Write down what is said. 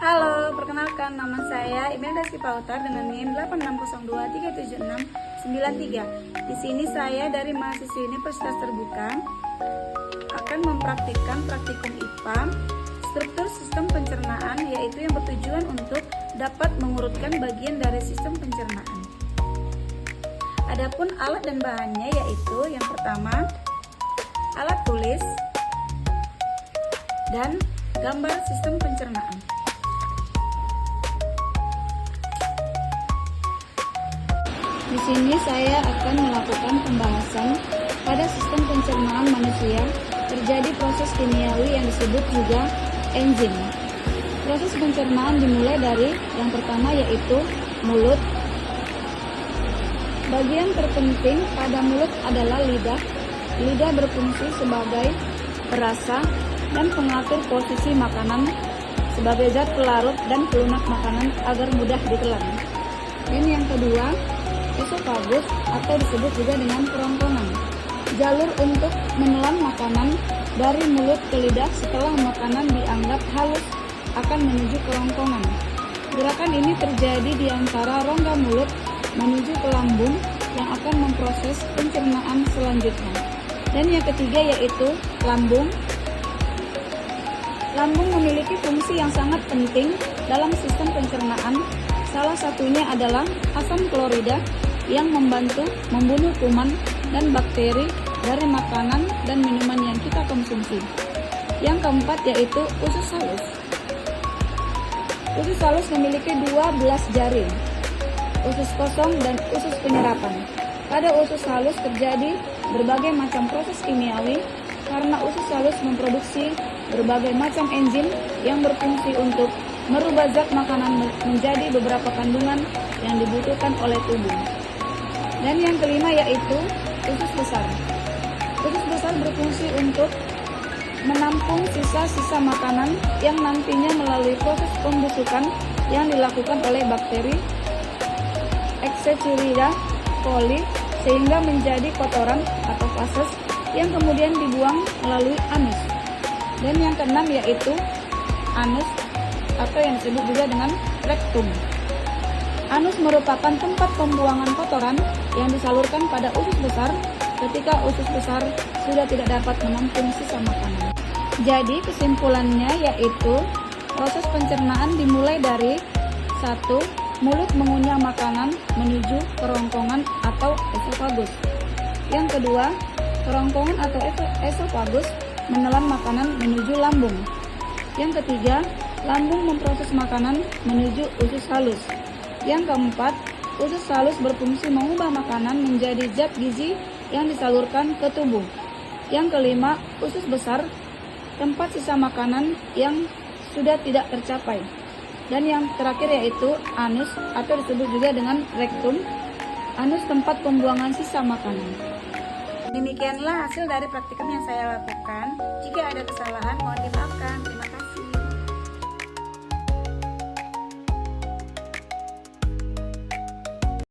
Halo, perkenalkan nama saya Imelda Sipautar dengan NIM 8602376993. Di sini saya dari mahasiswa Universitas Terbuka akan mempraktikkan praktikum IPA struktur sistem pencernaan, yaitu yang bertujuan untuk dapat mengurutkan bagian dari sistem pencernaan. Adapun alat dan bahannya yaitu yang pertama alat tulis dan gambar sistem pencernaan. Di sini saya akan melakukan pembahasan pada sistem pencernaan manusia. Terjadi proses kimiawi yang disebut juga enzim. Proses pencernaan dimulai dari yang pertama yaitu mulut. Bagian terpenting pada mulut adalah lidah. Lidah berfungsi sebagai perasa dan pengatur posisi makanan sebagai zat pelarut dan pelunak makanan agar mudah ditelan. Dan yang kedua, esofagus atau disebut juga dengan kerongkongan. Jalur untuk menelan makanan dari mulut ke lidah setelah makanan dianggap halus akan menuju kerongkongan. Gerakan ini terjadi di antara rongga mulut menuju ke lambung yang akan memproses pencernaan selanjutnya. Dan yang ketiga yaitu lambung. Lambung memiliki fungsi yang sangat penting dalam sistem pencernaan. Salah satunya adalah asam klorida yang membantu membunuh kuman dan bakteri dari makanan dan minuman yang kita konsumsi. Yang keempat yaitu usus halus. Usus halus memiliki 12 jari, usus kosong dan usus penyerapan. Pada usus halus terjadi berbagai macam proses kimiawi karena usus halus memproduksi berbagai macam enzim yang berfungsi untuk merubah zat makanan menjadi beberapa kandungan yang dibutuhkan oleh tubuh. Dan yang kelima yaitu usus besar. Usus besar berfungsi untuk menampung sisa-sisa makanan yang nantinya melalui proses pembusukan yang dilakukan oleh bakteri Escherichia coli sehingga menjadi kotoran atau fases yang kemudian dibuang melalui anus. Dan yang keenam yaitu anus atau yang disebut juga dengan rektum. Anus merupakan tempat pembuangan kotoran yang disalurkan pada usus besar ketika usus besar sudah tidak dapat menampung sisa makanan. Jadi kesimpulannya yaitu proses pencernaan dimulai dari 1. Mulut mengunyah makanan menuju kerongkongan atau esofagus. Yang kedua, kerongkongan atau esofagus menelan makanan menuju lambung. Yang ketiga, lambung memproses makanan menuju usus halus. Yang keempat, usus halus berfungsi mengubah makanan menjadi zat gizi yang disalurkan ke tubuh. Yang kelima, usus besar, tempat sisa makanan yang sudah tidak tercapai. Dan yang terakhir yaitu anus atau disebut juga dengan rektum. Anus tempat pembuangan sisa makanan. Demikianlah hasil dari praktikum yang saya lakukan. Jika ada kesalahan mohon dimaafkan.